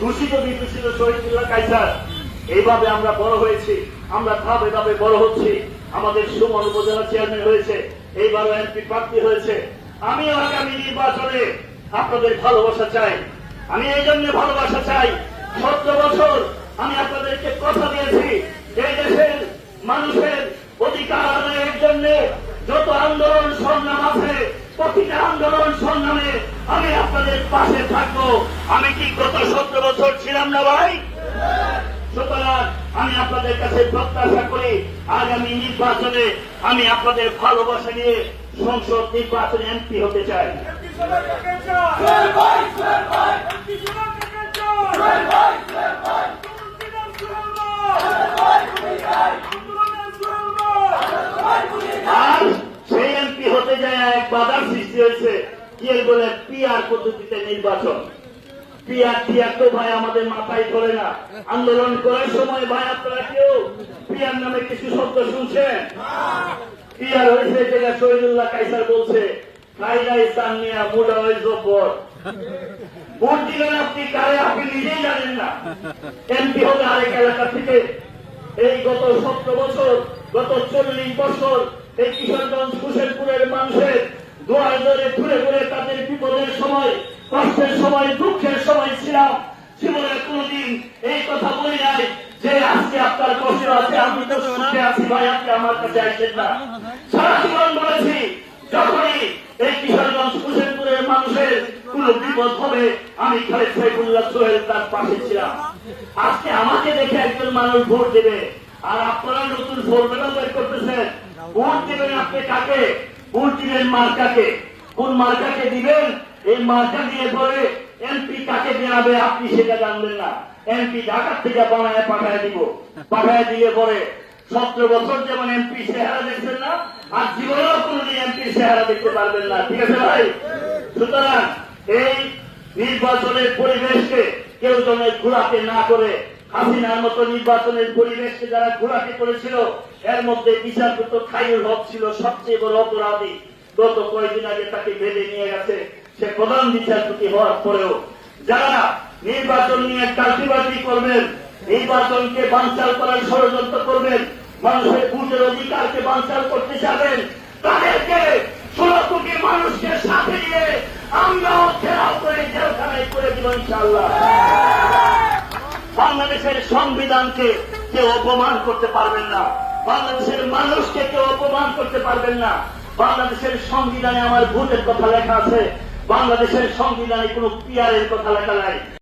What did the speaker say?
দূষিত বিদূষিত শহীদুল্লাহ কায়সার। এইভাবে আমরা বড় হয়েছি, আমরা ধাপে ধাপে বড় হচ্ছি। আমাদের সুমন উপজেলা চেয়ারম্যান হয়েছে, এইবারও এমপি প্রার্থী হয়েছে। আমি আগামী নির্বাচনে আপনাদের ভালোবাসা চাই। আমি এই জন্য ভালোবাসা চাই, 17 বছর আমি আপনাদেরকে কথা দিয়েছি, এই দেশের মানুষের অধিকার আদায়ের জন্য যত আন্দোলন সংগ্রাম আছে, প্রতিটা আন্দোলন সংগ্রামে আমি আপনাদের পাশে থাকবো। আমি কি গত 17 বছর ছিলাম না ভাই? সুতরাং আমি আপনাদের কাছে প্রত্যাশা করি, আগামী নির্বাচনে আমি আপনাদের ভালোবাসা নিয়ে সংসদ নির্বাচনে এমপি হতে চাই। আর সেই এমপি হতে যায় এক বাধার সৃষ্টি হয়েছে, কি বলে পিআর পদ্ধতিতে নির্বাচন। পিআর টিআর তো ভাই আমাদের মাথায় ধরে না। আন্দোলন করার সময় ভাই আপনারা কেউ পিআর নামে কিছু শব্দ শুনছেন? পিআর হয়েছে যেটা শহীদুল্লাহ কায়সার বলছে, খাইলাই সান্নিয়া মুডা হয়ে জব্বর। ভোট দিলেন আপনি কারে, আপনি নিজেই জানেন না। এমপি হবে আরেক এলাকা থেকে। এই গত 17 বছর, গত 40 বছর এই কিশোরগঞ্জ হোসেনপুরের মানুষের দোয়ার দরে ঘুরে ঘুরে তাদের বিপদের সময়, কষ্টের সময়, দুঃখের সময় ছিলাম। জীবনে কোনদিন এই কথা বলি নাই যে আজকে আপনার কষ্ট আছে, আমি তো সুখে আছি ভাই, আপনি আমার কাছে আসেন না। সারা জীবন বলেছি, যখনই এই কিশোরগঞ্জ হোসেনপুরের মানুষের কোন বিপদ হবে আমি খালেদ সাইফুল্লাহ সোহেল তার পাশে ছিলাম। আজকে আমাকে দেখে একজন মানুষ ভোট দেবে, আর আপনারা নতুন ফর্মুলা বের করতেছেন। ভোট দেবেন আপনি কাকে? ভোট দিবেন মার্কাকে। কোন মার্কাকে দিবেন? এই মার্কা দিয়ে পরে এমপি কাকে দেওয়াবে আপনি সেটা জানবেন না। এমপি ঢাকার থেকে বানায় পাঠায় দিব, পাঠায় দিয়ে পরে 17 বছর যেমন এমপি চেহারা দেখছেন না, আর জীবনেও কোনদিন এমপি চেহারা দেখতে পারবেন না। ঠিক আছে ভাই? সুতরাং এই নির্বাচনের পরিবেশকে কেউ যেন ঘোরাতে না করে, হাসিনার মতো নির্বাচনের পরিবেশকে যারা ঘোরাতে করেছিল, এর মধ্যে বিচারপতি খায়রুল হক ছিল সবচেয়ে বড় অপরাধী। গত কয়েকদিন আগে তাকে বেঁধে নিয়ে গেছে, সে প্রধান বিচারপতি হওয়ার পরেও। যারা নির্বাচন নিয়ে কালটিবাজি করবেন, নির্বাচনকে বানচাল করার ষড়যন্ত্র করবেন, মানুষের ভোটের অধিকারকে বানচাল করতে চাবেন, তাদেরকে 16 কোটি মানুষকে সাথে নিয়ে আমরাও ঘেরাও করে জেলখানায় করে দিব ইনশাআল্লাহ। বাংলাদেশের সংবিধানকে কেউ অপমান করতে পারবেন না, বাংলাদেশের মানুষকে কেউ অপমান করতে পারবেন না। বাংলাদেশের সংবিধানে আমার ভোটের কথা লেখা আছে, বাংলাদেশের সংবিধানে কোন পিআরের কথা লেখা নাই।